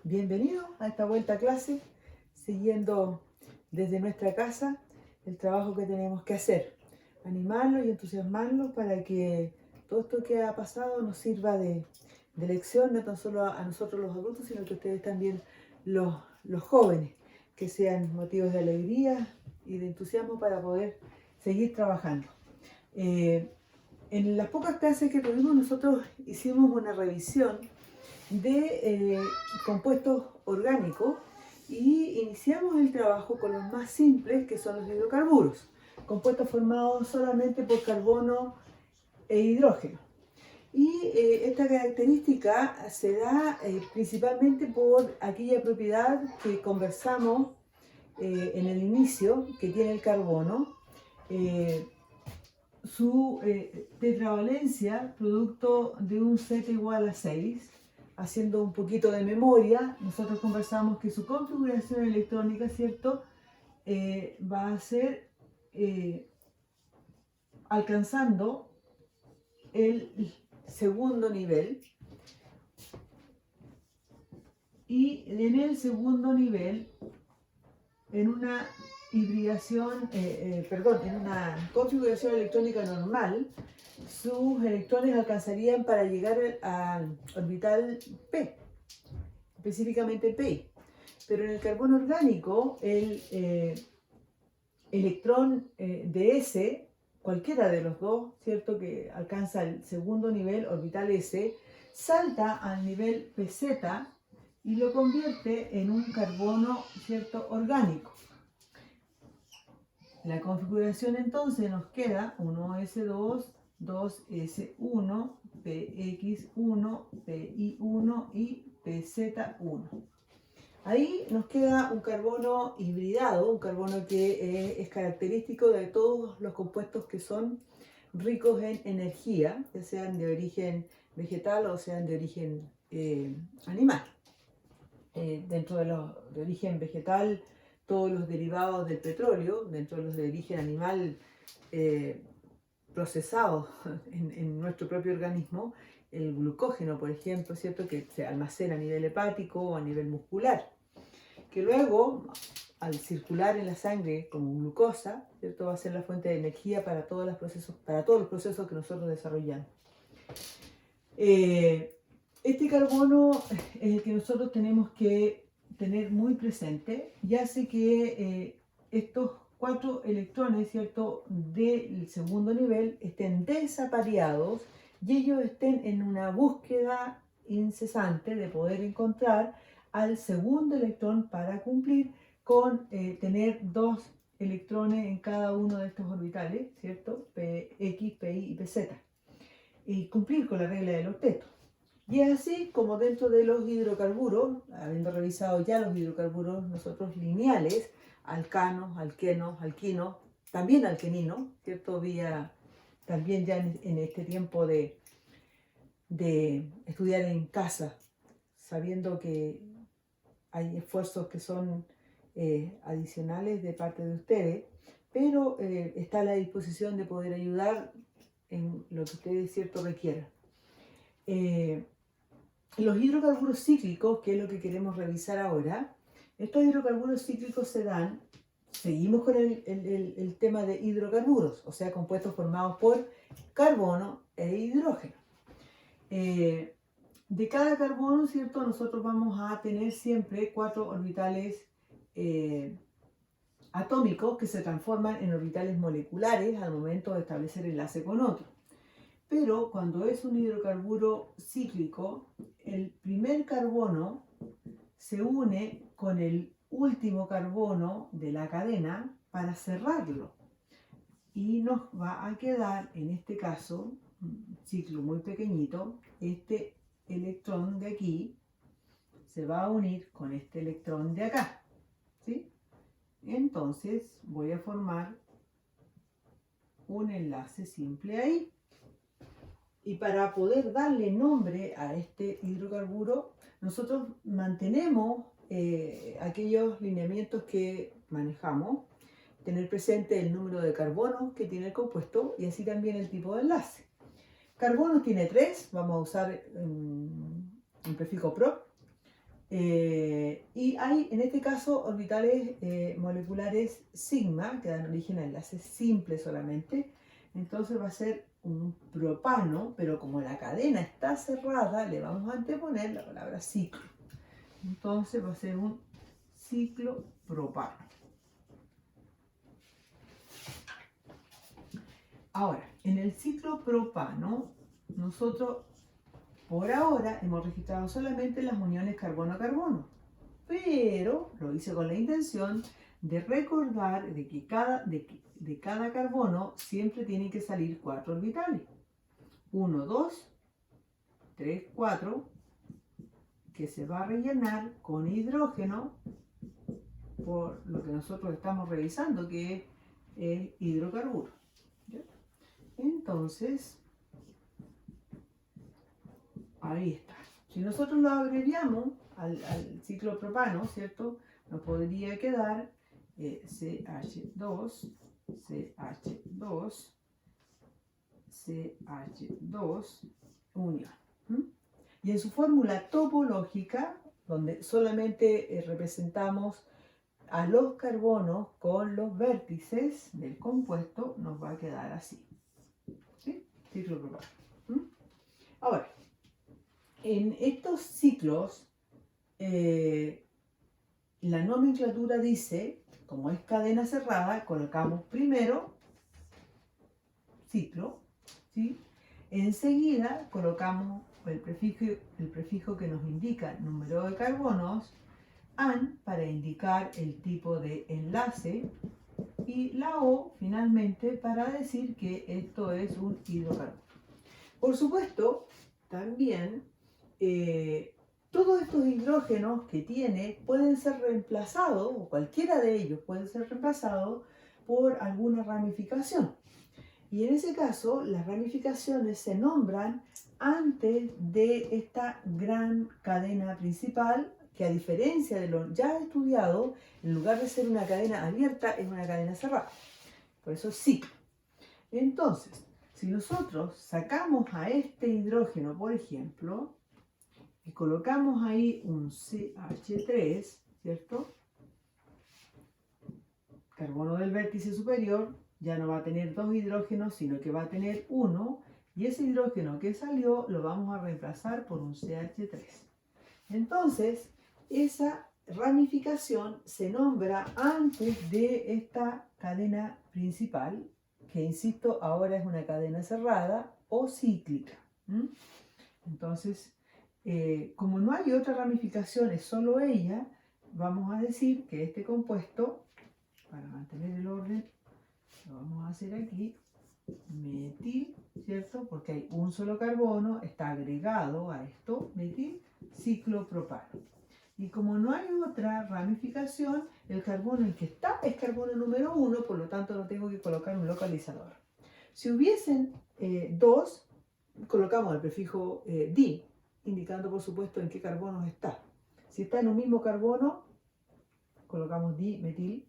Bienvenido a esta vuelta a clase, siguiendo desde nuestra casa el trabajo que tenemos que hacer, animarlo y entusiasmarlo para que todo esto que ha pasado nos sirva de lección, no tan solo a nosotros los adultos, sino que ustedes también los jóvenes, que sean motivos de alegría y de entusiasmo para poder seguir trabajando. En las pocas clases que tuvimos nosotros hicimos una revisión de compuestos orgánicos y iniciamos el trabajo con los más simples, que son los hidrocarburos, compuestos formados solamente por carbono e hidrógeno. Y esta característica se da principalmente por aquella propiedad que conversamos en el inicio, que tiene el carbono, su tetravalencia producto de un Z igual a 6. Haciendo un poquito de memoria, nosotros conversamos que su configuración electrónica, ¿cierto? Va a ser alcanzando el segundo nivel, y en el segundo nivel, en una hibridación, en una configuración electrónica normal, sus electrones alcanzarían para llegar al orbital P, específicamente Pi. Pero en el carbono orgánico, el electrón de S, cualquiera de los dos, ¿cierto?, que alcanza el segundo nivel, orbital S, salta al nivel PZ y lo convierte en un carbono, ¿cierto?, orgánico. La configuración entonces nos queda 1s2, 2s1, px1, pi1 y pz1. Ahí nos queda un carbono hibridado, un carbono que es característico de todos los compuestos que son ricos en energía, ya sean de origen vegetal o sean de origen animal. Dentro de los de origen vegetal, todos los derivados del petróleo; dentro de los de origen animal, procesados en nuestro propio organismo, el glucógeno, por ejemplo, ¿cierto?, que se almacena a nivel hepático o a nivel muscular, que luego, al circular en la sangre como glucosa, ¿cierto?, va a ser la fuente de energía para todos los procesos que nosotros desarrollamos. Este carbono es el que nosotros tenemos que tener muy presente, y hace que estos 4 electrones, ¿cierto?, del segundo nivel estén desapareados y ellos estén en una búsqueda incesante de poder encontrar al segundo electrón para cumplir con tener 2 electrones en cada uno de estos orbitales, ¿cierto?, Px, Pi y Pz, y cumplir con la regla del octeto. Y es así como dentro de los hidrocarburos, habiendo revisado ya los hidrocarburos nosotros lineales, alcanos, alquenos, alquinos, también alqueninos, ¿cierto?, también ya en este tiempo de estudiar en casa, sabiendo que hay esfuerzos que son adicionales de parte de ustedes, pero está a la disposición de poder ayudar en lo que ustedes, ¿cierto?, requieran. Los hidrocarburos cíclicos, que es lo que queremos revisar ahora, estos hidrocarburos cíclicos seguimos con el tema de hidrocarburos, o sea, compuestos formados por carbono e hidrógeno. De cada carbono, ¿cierto?, nosotros vamos a tener siempre 4 orbitales atómicos que se transforman en orbitales moleculares al momento de establecer enlace con otro. Pero cuando es un hidrocarburo cíclico, el primer carbono se une con el último carbono de la cadena para cerrarlo. Y nos va a quedar, en este caso, un ciclo muy pequeñito, este electrón de aquí se va a unir con este electrón de acá, ¿sí? Entonces voy a formar un enlace simple ahí. Y para poder darle nombre a este hidrocarburo, nosotros mantenemos aquellos lineamientos que manejamos, tener presente el número de carbonos que tiene el compuesto y así también el tipo de enlace. Carbonos tiene 3, vamos a usar un prefijo pro. Y hay, en este caso, orbitales moleculares sigma, que dan origen a enlaces simples solamente. Entonces va a ser un propano, pero como la cadena está cerrada, le vamos a anteponer la palabra ciclo. Entonces va a ser un ciclopropano. Ahora, en el ciclopropano, nosotros por ahora hemos registrado solamente las uniones carbono-carbono, pero lo hice con la intención de recordar de que de cada carbono siempre tienen que salir 4 orbitales. 1, 2, 3, 4, que se va a rellenar con hidrógeno por lo que nosotros estamos revisando, que es hidrocarburo. ¿Ya? Entonces, ahí está. Si nosotros lo abreviamos al ciclopropano, ¿cierto? Nos podría quedar CH2, CH2, CH2, unión. Y en su fórmula topológica, donde solamente representamos a los carbonos con los vértices del compuesto, nos va a quedar así. ¿Sí? Ciclopropano. Ahora, en estos ciclos, la nomenclatura dice, como es cadena cerrada, colocamos primero ciclo, ¿sí? Enseguida colocamos el prefijo que nos indica número de carbonos, AN, para indicar el tipo de enlace, y la O finalmente para decir que esto es un hidrocarburo. Por supuesto, también todos estos hidrógenos que tiene pueden ser reemplazados, o cualquiera de ellos puede ser reemplazado por alguna ramificación. Y en ese caso, las ramificaciones se nombran antes de esta gran cadena principal, que a diferencia de lo ya estudiado, en lugar de ser una cadena abierta, es una cadena cerrada. Por eso ciclo. Entonces, si nosotros sacamos a este hidrógeno, por ejemplo, y colocamos ahí un CH3, ¿cierto? Carbono del vértice superior, ya no va a tener 2 hidrógenos, sino que va a tener 1, y ese hidrógeno que salió lo vamos a reemplazar por un CH3. Entonces, esa ramificación se nombra antes de esta cadena principal, que insisto, ahora es una cadena cerrada o cíclica. Entonces, como no hay otra ramificación, es solo ella, vamos a decir que este compuesto, para mantener el orden, lo vamos a hacer aquí, metil, ¿cierto? Porque hay un solo carbono, está agregado a esto, metil ciclopropano. Y como no hay otra ramificación, el carbono en que está es carbono número 1, por lo tanto no tengo que colocar un localizador. Si hubiesen dos, colocamos el prefijo di, indicando por supuesto en qué carbonos está. Si está en un mismo carbono, colocamos dimetil,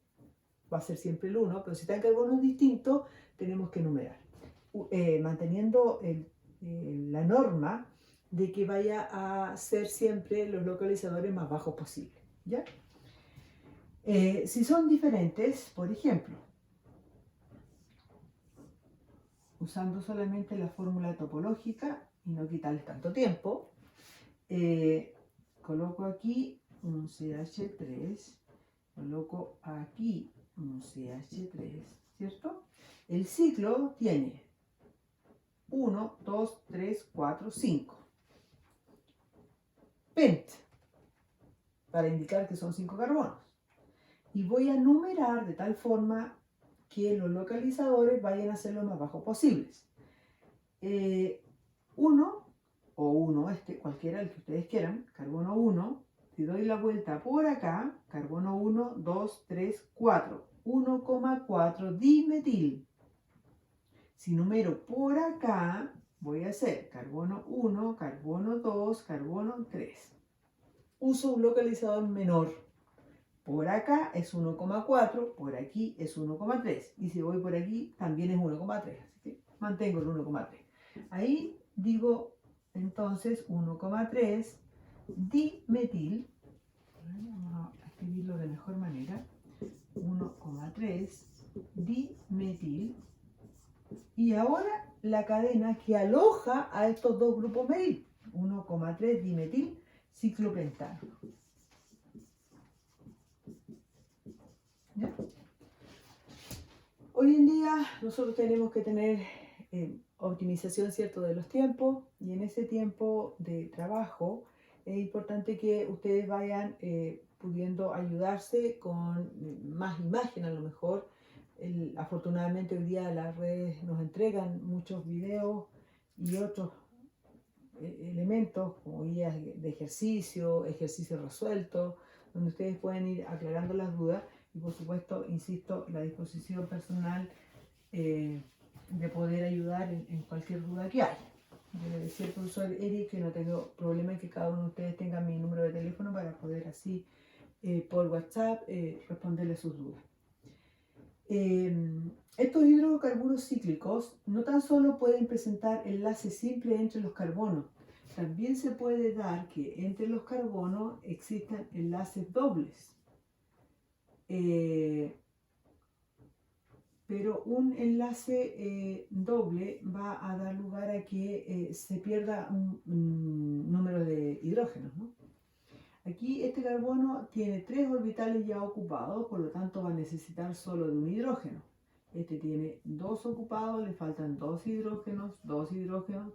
va a ser siempre el 1, pero si está en carbonos distintos, tenemos que numerar, manteniendo la norma de que vaya a ser siempre los localizadores más bajos posibles, ¿ya? Si son diferentes, por ejemplo, usando solamente la fórmula topológica y no quitarles tanto tiempo, coloco aquí un CH3, coloco aquí un CH3, ¿cierto? El ciclo tiene 1, 2, 3, 4, 5. Pent, para indicar que son 5 carbonos. Y voy a numerar de tal forma que los localizadores vayan a ser lo más bajos posibles. 1 o 1, cualquiera el que ustedes quieran, carbono 1, si doy la vuelta por acá, carbono 1, 2, 3, 4, 1,4 dimetil. Si numero por acá, voy a hacer carbono 1, carbono 2, carbono 3. Uso un localizador menor. Por acá es 1,4, por aquí es 1,3. Y si voy por aquí, también es 1,3. Así que mantengo el 1,3. Ahí digo entonces 1,3 dimetil, mejor manera. 1,3 dimetil. Y ahora la cadena que aloja a estos dos grupos metil. 1,3 dimetil ciclopentano. ¿Ya? Hoy en día nosotros tenemos que tener optimización, ¿cierto?, de los tiempos, y en ese tiempo de trabajo es importante que ustedes vayan pudiendo ayudarse con más imagen a lo mejor. Afortunadamente hoy día las redes nos entregan muchos videos y otros elementos como guías de ejercicio, ejercicios resueltos, donde ustedes pueden ir aclarando las dudas y por supuesto, insisto, la disposición personal de poder ayudar en cualquier duda que haya. Yo le decía al profesor Eric que no tengo problema en que cada uno de ustedes tenga mi número de teléfono para poder así por WhatsApp responderle sus dudas. Estos hidrocarburos cíclicos no tan solo pueden presentar enlaces simples entre los carbonos, también se puede dar que entre los carbonos existan enlaces dobles. Pero un enlace doble va a dar lugar a que se pierda un número de hidrógenos, ¿no? Aquí este carbono tiene 3 orbitales ya ocupados, por lo tanto va a necesitar solo de un hidrógeno. Este tiene 2 ocupados, le faltan 2 hidrógenos,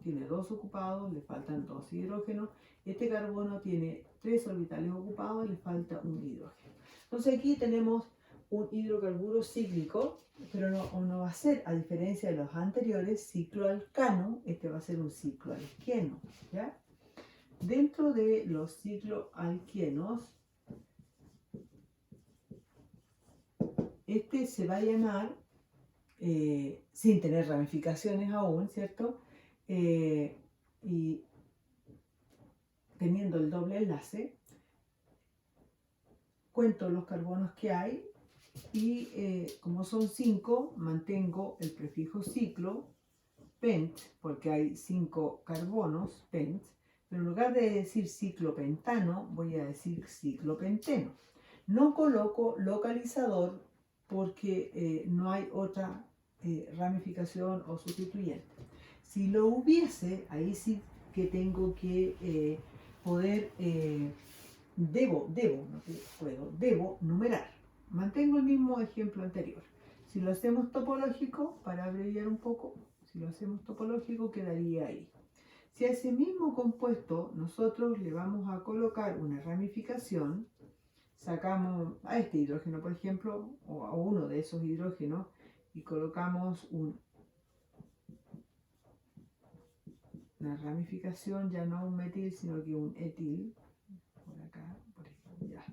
tiene 2 ocupados, le faltan 2 hidrógenos. Este carbono tiene 3 orbitales ocupados, le falta un hidrógeno. Entonces aquí tenemos un hidrocarburo cíclico, pero no va a ser, a diferencia de los anteriores, cicloalcano. Este va a ser un cicloalqueno, ¿ya? Dentro de los cicloalquenos, este se va a llamar, sin tener ramificaciones aún, ¿cierto? Y teniendo el doble enlace, cuento los carbonos que hay y como son 5, mantengo el prefijo ciclo, pent, porque hay 5 carbonos, pent, pero en lugar de decir ciclopentano, voy a decir ciclopenteno. No coloco localizador porque no hay otra ramificación o sustituyente. Si lo hubiese, ahí sí que tengo que poder, debo numerar. Mantengo el mismo ejemplo anterior. Si lo hacemos topológico, para abreviar un poco, si lo hacemos topológico quedaría ahí. Si a ese mismo compuesto nosotros le vamos a colocar una ramificación, sacamos a este hidrógeno, por ejemplo, o a uno de esos hidrógenos, y colocamos una ramificación, ya no un metil, sino que un etil, por acá, por ejemplo, ya.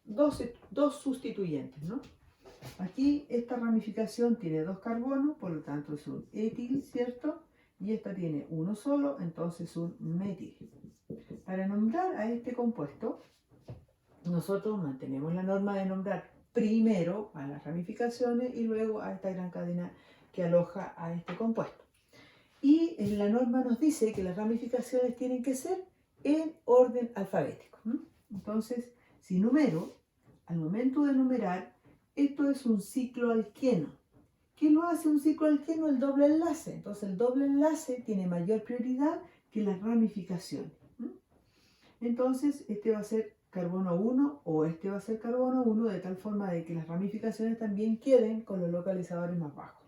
Dos sustituyentes, ¿no? Aquí esta ramificación tiene 2 carbonos, por lo tanto es un etil, ¿cierto? Y esta tiene uno solo, entonces un metil. Para nombrar a este compuesto, nosotros mantenemos la norma de nombrar primero a las ramificaciones y luego a esta gran cadena que aloja a este compuesto. Y en la norma nos dice que las ramificaciones tienen que ser en orden alfabético. Entonces, si numero, al momento de numerar, esto es un cicloalqueno. ¿Qué lo hace un cicloalqueno? El doble enlace. Entonces el doble enlace tiene mayor prioridad que las ramificaciones. Entonces este va a ser carbono 1 o este va a ser carbono 1, de tal forma de que las ramificaciones también queden con los localizadores más bajos.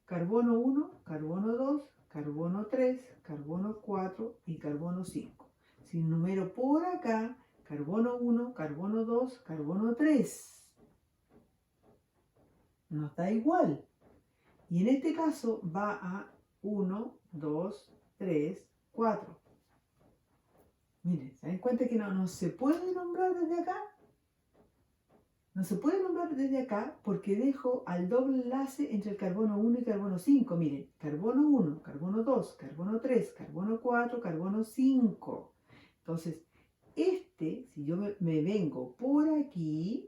Carbono 1, carbono 2, carbono 3, carbono 4 y carbono 5. Si numero por acá, carbono 1, carbono 2, carbono 3. Nos da igual. Y en este caso va a 1, 2, 3, 4. Miren, ¿se dan cuenta que no se puede nombrar desde acá? No se puede nombrar desde acá porque dejo al doble enlace entre el carbono 1 y carbono 5. Miren, carbono 1, carbono 2, carbono 3, carbono 4, carbono 5. Entonces, si yo me vengo por aquí,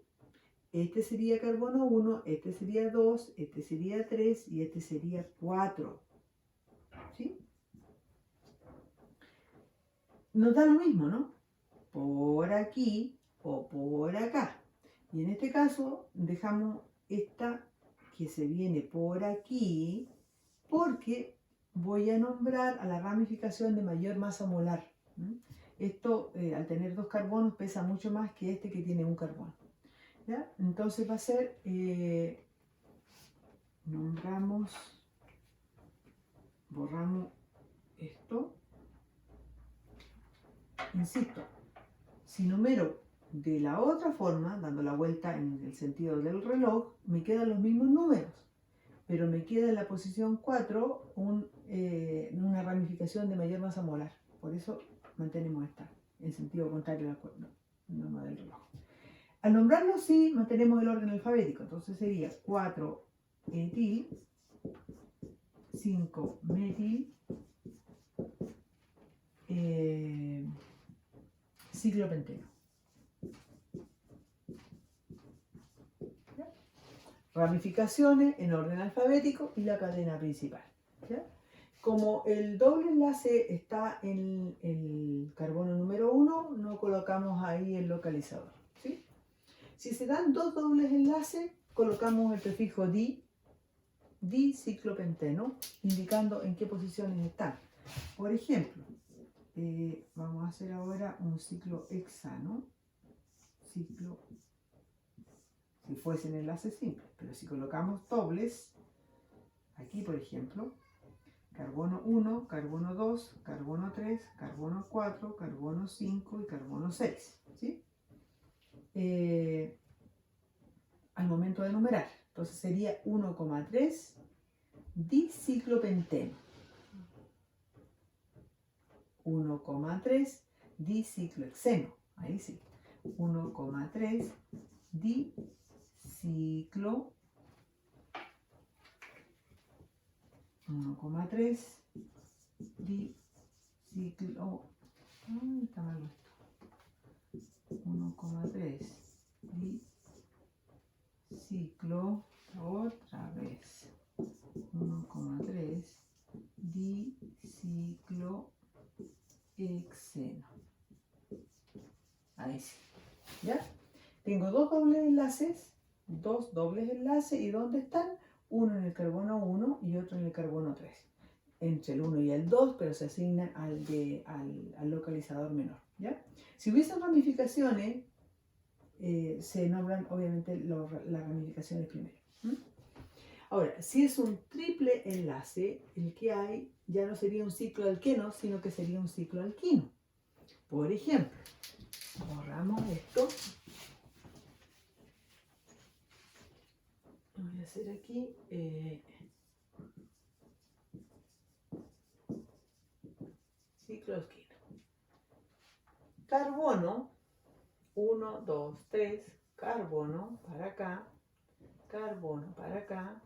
este sería carbono 1, este sería 2, este sería 3 y este sería 4. ¿Sí? Nos da lo mismo, ¿no? Por aquí o por acá. Y en este caso dejamos esta que se viene por aquí porque voy a nombrar a la ramificación de mayor masa molar. Esto, al tener dos carbonos, pesa mucho más que este que tiene un carbono. ¿Ya? Entonces va a ser, nombramos, borramos esto. Insisto, si numero de la otra forma, dando la vuelta en el sentido del reloj, me quedan los mismos números, pero me queda en la posición 4 una ramificación de mayor masa molar. Por eso mantenemos esta, en sentido contrario a la norma del reloj. Al nombrarlo sí, mantenemos el orden alfabético. Entonces sería 4-etil, 5-metil, ciclopenteno. ¿Ya? Ramificaciones en orden alfabético y la cadena principal. ¿Ya? Como el doble enlace está en el carbono número 1, no colocamos ahí el localizador. ¿Sí? Si se dan dos dobles enlaces, colocamos el prefijo diciclopenteno, indicando en qué posiciones están. Por ejemplo, vamos a hacer ahora un ciclo hexano, ciclo, si fuesen enlaces simples, pero si colocamos dobles, aquí por ejemplo, carbono 1, carbono 2, carbono 3, carbono 4, carbono 5 y carbono 6. ¿Sí? Al momento de numerar, entonces sería 1,3 diciclopenteno. 1,3 diciclohexeno. Ahí sí. 1,3 diciclo. 1,3 diciclo. Ay, está mal esto. 1,3 diciclo. Otra vez. 1,3 diciclohexeno. Ahí sí. ¿Ya? Tengo dos dobles enlaces. ¿Y dónde están? Uno en el carbono 1 y otro en el carbono 3. Entre el 1 y el 2, pero se asignan al localizador menor. ¿Ya? Si hubiesen ramificaciones, se nombran obviamente las ramificaciones primero. Ahora, si es un triple enlace, el que hay ya no sería un ciclo alqueno, sino que sería un ciclo alquino. Por ejemplo, borramos esto. Voy a hacer aquí ciclo alquino. Carbono, 1, 2, 3, carbono para acá, carbono para acá.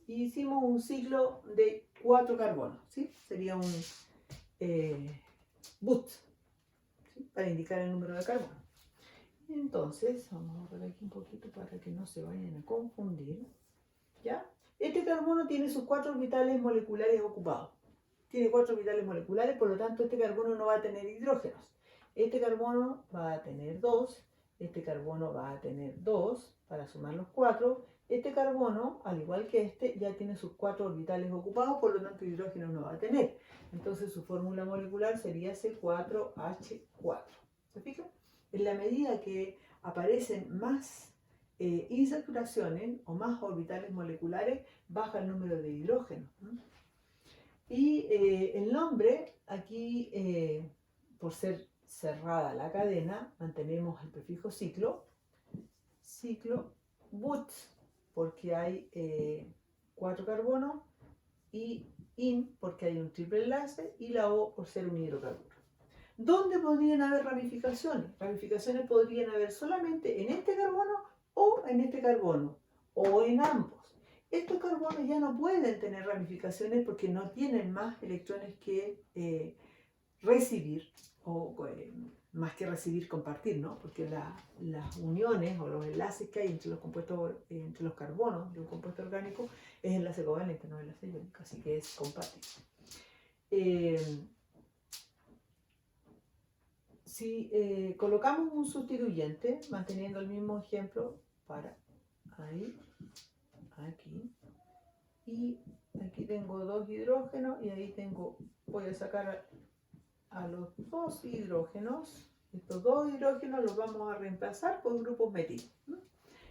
Y hicimos un ciclo de 4 carbonos, ¿sí? Sería un but, ¿sí? Para indicar el número de carbono. Entonces, vamos a borrar aquí un poquito para que no se vayan a confundir. ¿Ya? Este carbono tiene sus 4 orbitales moleculares ocupados. Tiene 4 orbitales moleculares, por lo tanto este carbono no va a tener hidrógenos. Este carbono va a tener 2, este carbono va a tener 2, para sumar los 4. Este carbono, al igual que este, ya tiene sus 4 orbitales ocupados, por lo tanto hidrógeno no va a tener. Entonces su fórmula molecular sería C4H4. ¿Se fijan? En la medida que aparecen más insaturaciones o más orbitales moleculares, baja el número de hidrógeno. Y el nombre, aquí, por ser cerrada la cadena, mantenemos el prefijo ciclo, but, porque hay 4 carbonos, y in, porque hay un triple enlace, y la O por ser un hidrocarburo. ¿Dónde podrían haber ramificaciones? Ramificaciones podrían haber solamente en este carbono o en este carbono, o en ambos. Estos carbonos ya no pueden tener ramificaciones porque no tienen más electrones que recibir, o más que recibir, compartir, ¿no? Porque las uniones o los enlaces que hay entre los compuestos, entre los carbonos de un compuesto orgánico, es enlace covalente, no enlace iónico, así que es compartir. si colocamos un sustituyente, manteniendo el mismo ejemplo, para ahí, aquí, y aquí tengo 2 hidrógenos y ahí tengo, voy a sacar a los 2 hidrógenos. Estos 2 hidrógenos los vamos a reemplazar por grupos metil.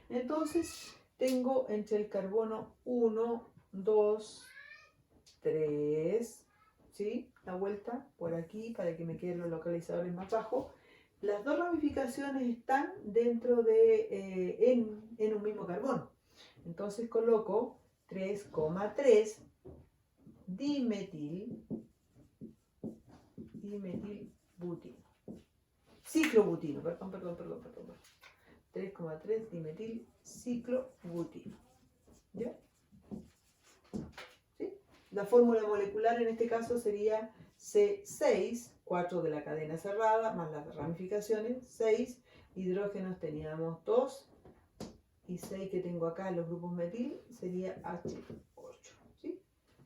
Entonces tengo entre el carbono 1, 2, 3, ¿sí? La vuelta por aquí para que me queden los localizadores más bajos. Las 2 ramificaciones están dentro de, en un mismo carbono. Entonces coloco 3,3 dimetilbutino. Ciclobutino, perdón. 3,3 dimetil ciclobutino. ¿Ya? ¿Sí? La fórmula molecular en este caso sería C6, 4 de la cadena cerrada, más las ramificaciones, 6 hidrógenos teníamos 2, y 6 que tengo acá en los grupos metil sería H8, ¿sí?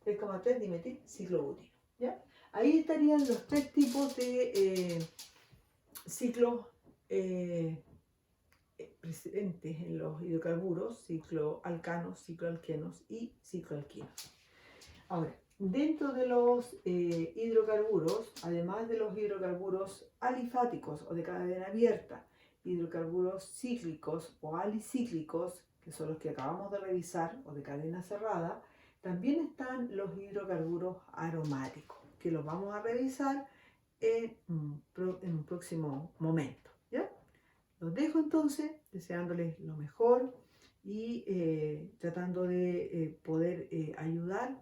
3,3 dimetil ciclobutino, ¿ya? Ahí estarían los 3 tipos de ciclos presentes en los hidrocarburos: cicloalcanos, cicloalquenos y cicloalquinos. Ahora, dentro de los hidrocarburos, además de los hidrocarburos alifáticos o de cadena abierta, hidrocarburos cíclicos o alicíclicos, que son los que acabamos de revisar, o de cadena cerrada, también están los hidrocarburos aromáticos, que los vamos a revisar en un próximo momento, ¿ya? Los dejo entonces deseándoles lo mejor y tratando de poder ayudar.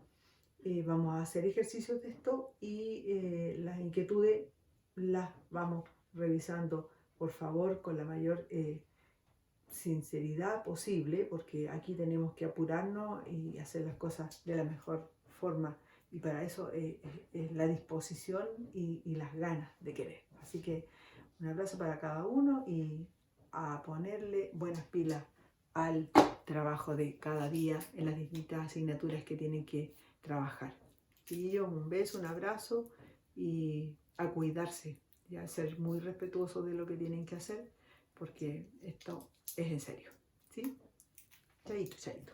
Vamos a hacer ejercicios de esto y las inquietudes las vamos revisando, por favor, con la mayor sinceridad posible, porque aquí tenemos que apurarnos y hacer las cosas de la mejor forma, y para eso es la disposición y las ganas de querer. Así que un abrazo para cada uno y a ponerle buenas pilas al trabajo de cada día en las distintas asignaturas que tienen que trabajar. Chiquillos, un beso, un abrazo y a cuidarse y a ser muy respetuosos de lo que tienen que hacer, porque esto es en serio, ¿sí? Chaito, chaito.